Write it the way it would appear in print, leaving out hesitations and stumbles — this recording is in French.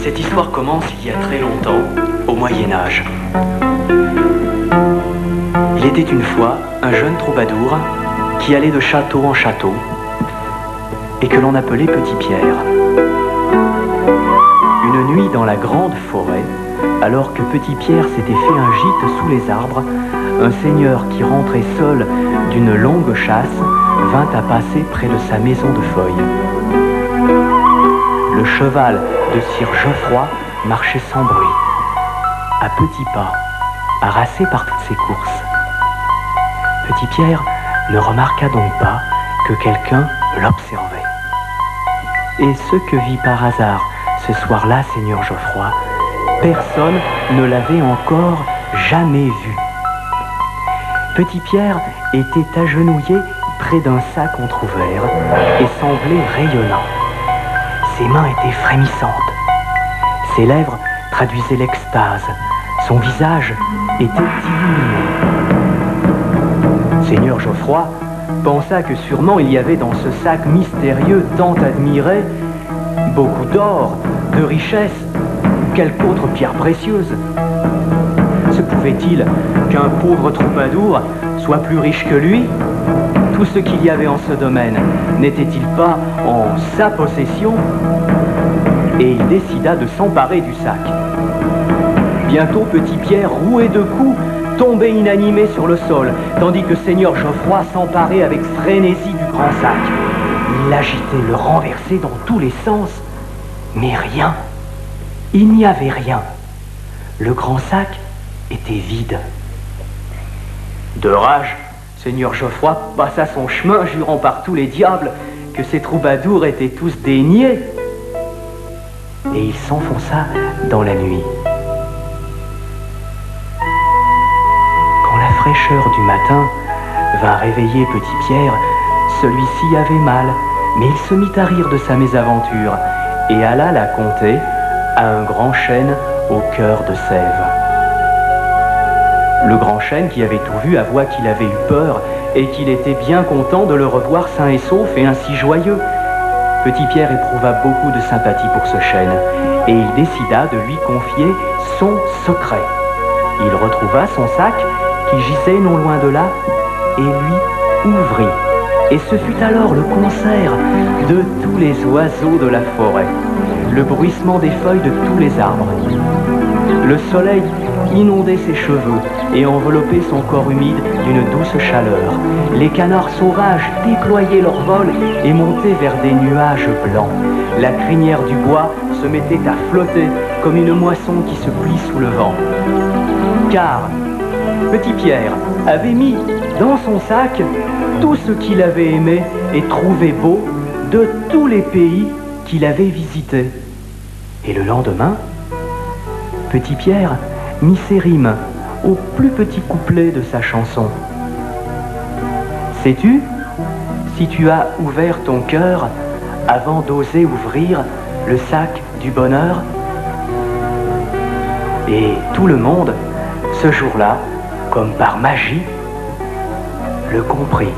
Cette histoire commence il y a très longtemps, au Moyen-Âge. Il était une fois un jeune troubadour qui allait de château en château et que l'on appelait Petit Pierre. Une nuit dans la grande forêt, alors que Petit Pierre s'était fait un gîte sous les arbres, un seigneur qui rentrait seul d'une longue chasse vint à passer près de sa maison de feuilles. Le cheval de sire Geoffroy marchait sans bruit, à petits pas, harassé par toutes ses courses. Petit Pierre ne remarqua donc pas que quelqu'un l'observait. Et ce que vit par hasard ce soir-là Seigneur Geoffroy, personne ne l'avait encore jamais vu. Petit Pierre était agenouillé près d'un sac entrouvert et semblait rayonnant. Ses mains étaient frémissantes. Ses lèvres traduisaient l'extase. Son visage était illuminé. Seigneur Geoffroy pensa que sûrement il y avait dans ce sac mystérieux tant admiré beaucoup d'or, de richesses, quelque autre pierre précieuse. Se pouvait-il qu'un pauvre troubadour soit plus riche que lui? Tout ce qu'il y avait en ce domaine n'était-il pas en sa possession? Et il décida de s'emparer du sac. Bientôt Petit Pierre, roué de coups, tombait inanimé sur le sol, tandis que Seigneur Geoffroy s'emparait avec frénésie du grand sac. Il l'agitait, le renversait dans tous les sens, mais rien. Il n'y avait rien. Le grand sac était vide. De rage, Seigneur Geoffroy passa son chemin, jurant par tous les diables que ces troubadours étaient tous des niais. Et il s'enfonça dans la nuit. Quand la fraîcheur du matin vint réveiller Petit Pierre, celui-ci avait mal, mais il se mit à rire de sa mésaventure et alla la conter à un grand chêne au cœur de sève. Le grand chêne, qui avait tout vu, avoua qu'il avait eu peur et qu'il était bien content de le revoir sain et sauf et ainsi joyeux. Petit Pierre éprouva beaucoup de sympathie pour ce chêne et il décida de lui confier son secret. Il retrouva son sac qui gisait non loin de là et lui ouvrit. Et ce fut alors le concert de tous les oiseaux de la forêt, le bruissement des feuilles de tous les arbres. Le soleil inondait ses cheveux et enveloppait son corps humide d'une douce chaleur. Les canards sauvages déployaient leur vol et montaient vers des nuages blancs. La crinière du bois se mettait à flotter comme une moisson qui se plie sous le vent. Car Petit Pierre avait mis dans son sac tout ce qu'il avait aimé et trouvé beau de tous les pays qu'il avait visités. Et le lendemain, Petit Pierre mit ses rimes au plus petit couplet de sa chanson. Sais-tu, si tu as ouvert ton cœur avant d'oser ouvrir le sac du bonheur? Et tout le monde, ce jour-là, comme par magie, le comprit.